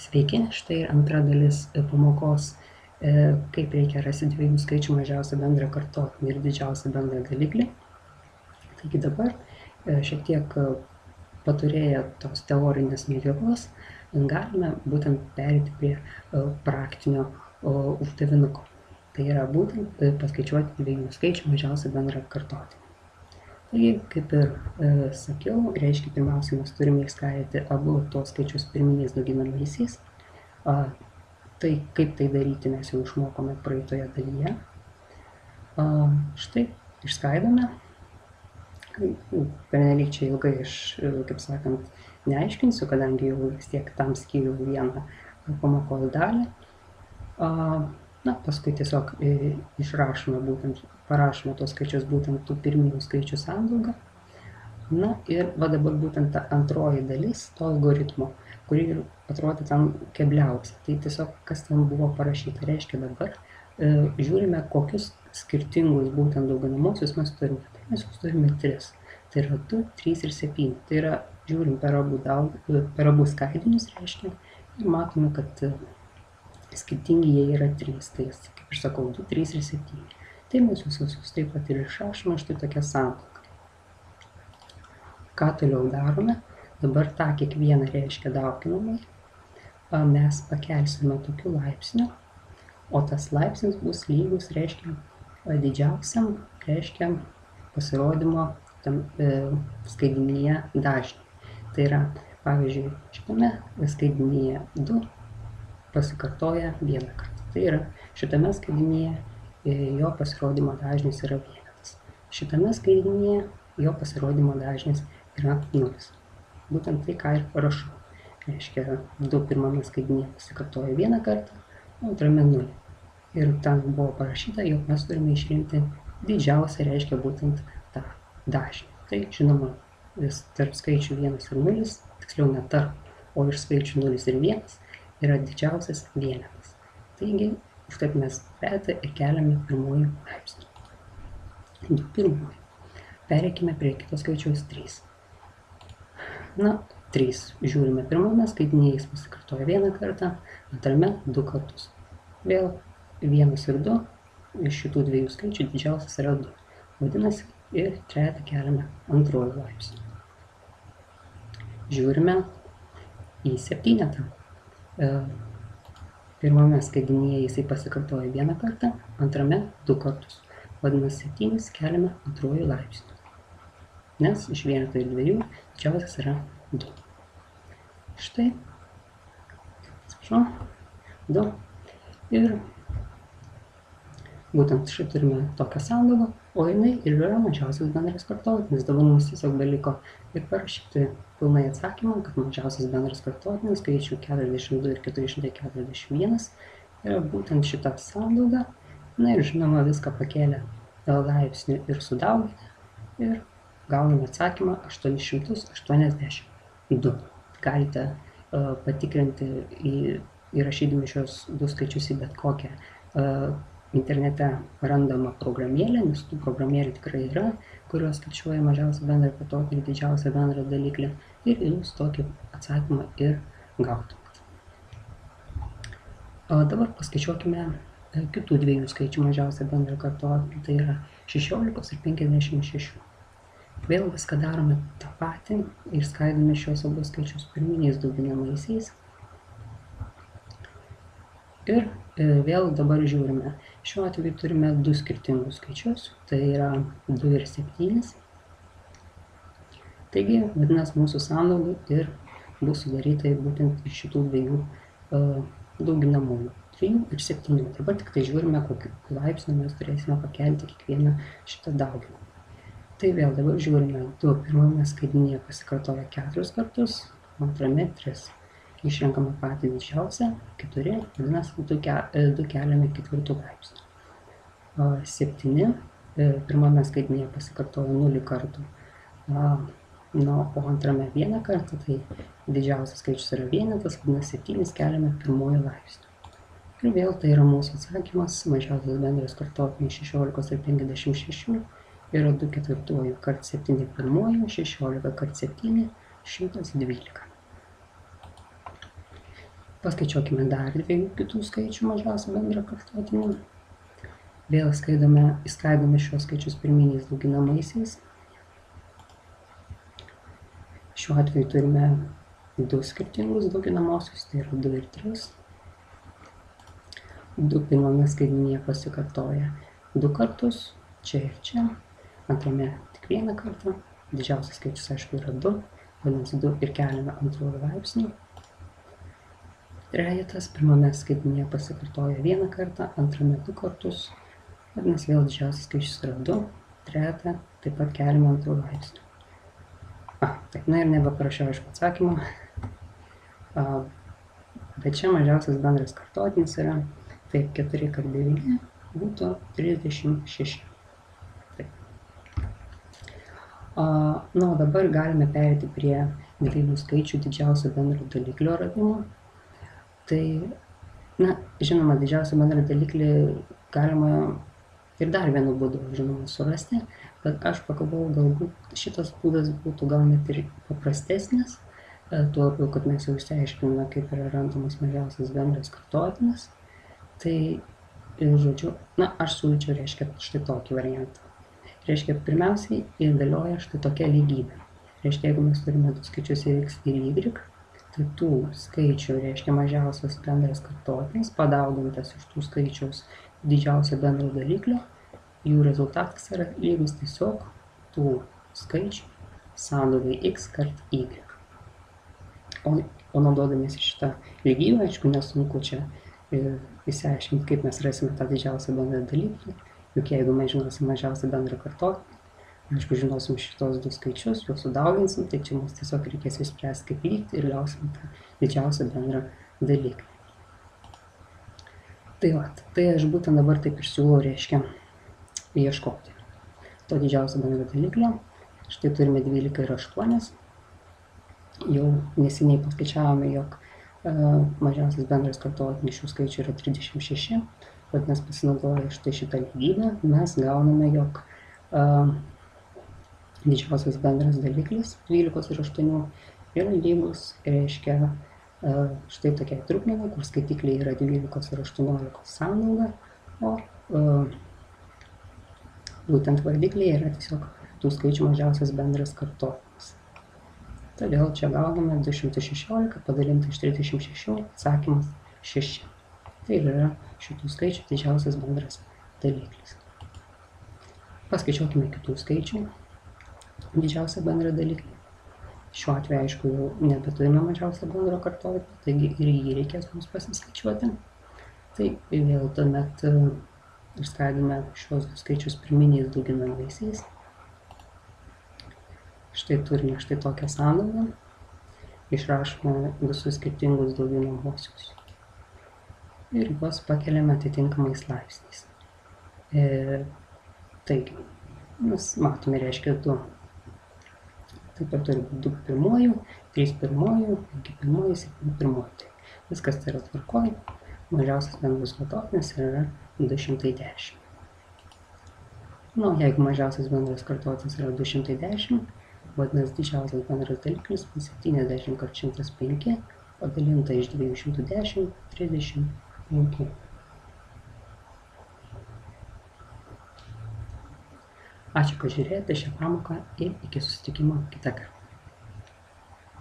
Sveiki, štai antra dalis pamokos, kaip reikia rasti dviejų skaičių mažiausią bendrą kartotinį ir didžiausią bendrą daliklį. Taigi dabar šiek tiek paturėję tos teorinės medžiagos, galime būtent pereiti prie praktinio uždavinuko. Tai yra būtent paskaičiuoti dviejų skaičių mažiausią bendrą kartotinį. Taigi, kaip ir sakiau, reiškia, pirmiausia, mes turime išskaidyti abu tos skaičius pirminiais dauginamaisiais. Tai kaip tai daryti mes jau išmokome praeitoje dalyje. Štai, išskaidome. Pernelyg čia ilgai aš, kaip sakant, neaiškinsiu, kadangi jau vis tiek tam skyriu vieną pamokos dalį. Paskui tiesiog išrašome būtent, parašome tos skaičius būtent tų pirminių skaičių sandaugą. Ir dabar būtent ta antroji dalis to algoritmo, kuri atrodo tam kebliausia. Tai tiesiog kas ten buvo parašyta. Reiškia dabar žiūrime, kokius skirtingus būtent dauginamosius mes turime. Tai mes jūs turime 3. Tai yra 2, 3 ir 7. Tai yra žiūrim per abu skaidinius, reiškia, ir matome, kad skirtingi jie yra 3, tai kaip ir sakau, 2, 3 ir 7. Tai mes visus taip pat ir išrašome štai tokią santuoką. Ką toliau darome? Dabar tą kiekvieną reiškia dauginamai mes pakelsime tokiu laipsniu, o tas laipsnis bus lygus, reiškia, didžiausiam, reiškia, pasirodymo tam skaidinyje dažniui. Tai yra, pavyzdžiui, šitame skaidinyje 2 pasikartoja vieną kartą. Tai yra, šitame skaidinyje jo pasirodymo dažnis yra 1. Šitame skaidinyje jo pasirodymo dažnis yra 0. Būtent tai, ką ir parašau. Reiškia, 2 pirmame skaidinyje pasikartoja vieną kartą, o antrame 0. Ir ten buvo parašyta, jog mes turime išrinkti didžiausią, reiškia, būtent tą dažnį. Tai, žinoma, tarp skaičių 1 ir 0, tiksliau ne tarp, o iš skaičių 0 ir 1, yra didžiausias vienetas. Taigi, užtat mes petą ir keliame pirmųjų laipsnių. 2 pirmųjų. Pereikime prie kito skaičiaus 3. 3. Žiūrime pirmame skaidinyje, jis pasikartoja vieną kartą, antrame 2 kartus. Vėl 1 ir 2, iš šitų dviejų skaičių didžiausias yra 2. Vadinasi, ir trejetą keliame antrojų laipsnių. Žiūrime į 7. Pirmame skaidinyje jisai pasikartoja vieną kartą, antrame 2 kartus. Vadinasi, 7 keliame antrojų laipsnių. Nes iš vieneto ir 2 didžiausias yra 2. Štai, atsiprašau, 2. Ir būtent štai turime tokią sandaugą, o jinai ir yra mažiausias bendras kartotinis. Dabar mums tiesiog beliko ir parašyti pilnai atsakymą, kad mažiausias bendras kartotinis skaičių 42 ir 441 yra būtent šita sandauga. Ir žinoma, viską pakėlę laipsnių ir sudauginę ir gauname atsakymą 882. Galite patikrinti įrašydami šios 2 skaičius į bet kokią internete randamą programėlę, nes tų programėlių tikrai yra, kurios skaičiuoja mažiausią bendrą kartotinį ir didžiausią bendrą daliklį, ir jūs tokį atsakymą ir gautumėte. Dabar paskaičiuokime kitų dviejų skaičių mažiausią bendrą kartotinį, tai yra 16 ir 56. Vėl viską darome tą patį ir skaidome šios abu skaičius pirminiais dauginamaisiais. Ir vėl dabar žiūrime. Šiuo atveju turime 2 skirtingus skaičius, tai yra 2 ir 7. Taigi, vadinasi, mūsų sandauga ir bus sudaryta būtent iš šitų dviejų dauginamųjų, 3 ir 7. Dabar tik tai žiūrime, kokiu laipsniu mes turėsime pakelti kiekvieną šitą dauginimą. Tai vėl dabar žiūrime, 2 pirmame skaidinyje pasikartoja 4 kartus, antrame 3. Išrenkame patį didžiausią, 4, vadinasi, 2 keliame 4 laipsnių. 7 pirmame skaidinyje pasikartoja 0 kartų, o antrame 1 kartą, tai didžiausias skaičius yra vienetas, vadinasi, 7 keliame pirmųjų laipsnių. Ir vėl tai yra mūsų atsakymas, mažiausias bendras kartotinis 16 ir 56 yra 2 ketvirtųjų kart 7 pirmųjų, 16 kart 7, 112. Paskaičiuokime dar dviejų kitų skaičių mažiausią bendrą kartotinį. Vėl įskaidome šios skaičius pirminiais dauginamaisiais. Šiuo atveju turime du skirtingus dauginamosius, tai yra 2 ir 3. 2 pirmame skaidmenyje pasikartoja 2 kartus, čia ir čia. Antrame tik 1 kartą. Didžiausias skaičius, aišku, yra 2. Vadinasi, 2 ir keliame antrųjų laipsnių. Trejetas pirmame skaidmenyje pasikartoja 1 kartą, antrame 2 kartus. Vadinasi, vėl didžiausias skaičius yra 2. Trejetą taip pat keliame antrųjų laipsnių. Taip, na ir nebeparašiau aišku atsakymą. Bet čia mažiausias bendras kartotinis yra, taip, 4 kart 9 būtų 36. Taip. Na, o dabar galime perėti prie dviejų skaičių didžiausio bendro daliklio radimo. Tai, na, žinoma, didžiausią bendrą daliklį galima ir dar vienu būdu, žinoma, surasti, bet aš pagalvojau, galbūt šitas būdas būtų gal net ir paprastesnis, tuo labiau, kad mes jau išsiaiškinome, kaip yra randamas mažiausias bendras kartotinis. Tai, žodžiu, na, aš siūlyčiau, reiškia, štai tokį variantą. Reiškia, pirmiausiai įgalioja štai tokia lygybė. Reiškia, jeigu mes turime du skaičius x ir y, tai tų skaičių, reiškia, mažiausias bendras kartotinis, padaugintas iš tų skaičiaus didžiausio bendro daliklio, jų rezultatas yra lygus tiesiog tų skaičių sandaugai x kart y. O naudodamiesi šitą lygybę, aišku, nesunku čia įsiaiškinti, kaip mes rasime tą didžiausią bendrą daliklį, juk jeigu mes žinosim mažiausią bendrą kartotinį, aišku, žinosim šitos du skaičius, juos sudauginsim, tai čia mums tiesiog reikės išspręsti kaip lygtį ir gausim tą didžiausią bendrą daliklį. Tai va, tai aš būtent dabar taip ir siūlau, reiškia, ieškoti to didžiausio bendro daliklio. Štai turime 12 ir 8. Jau neseniai paskaičiavome, jog mažiausias bendras kartotinis šių skaičių yra 36. Vadinasi, pasinaudoję štai šitą lygybę, mes gauname, jog didžiausias bendras daliklis 12 ir 8 yra lygus, reiškia, štai tokia trupmena, kur skaitikliai yra 12 ir 18 sandauga, o būtent vardikliai yra tiesiog tų skaičių mažiausias bendras kartotinis. Todėl čia gauname 216 padalinta iš 36, atsakymas 6. Tai yra šitų skaičių didžiausias bendras daliklis. Paskaičiuokime kitų skaičių didžiausią bendrą daliklį. Šiuo atveju, aišku, jau nebeturime mažiausią bendro kartotinį, taigi ir jį reikės mums pasiskaičiuoti. Tai vėl tuomet išskaidome šios du skaičius pirminiais dauginamaisiais. Štai turime štai tokią sandaugą. Išrašome visus skirtingus dauginamosius. Ir juos pakeliame atitinkamais laipsniais. Taigi, mes matome, reiškia 2. Taip pat turi būti 2 pirmojų, 3 pirmojų, 5 pirmojų, 7 pirmojų. Tai viskas tai yra tvarkoj. Mažiausias bendras kartotinis yra 210. Nu, jeigu mažiausias bendras kartotinis yra 210, vadinasi didžiausias bendras daliklis 70 kart 105 padalinta iš 210, 35. Ačiū, kad žiūrėjote šią pamoką ir iki susitikimo kitą kartą.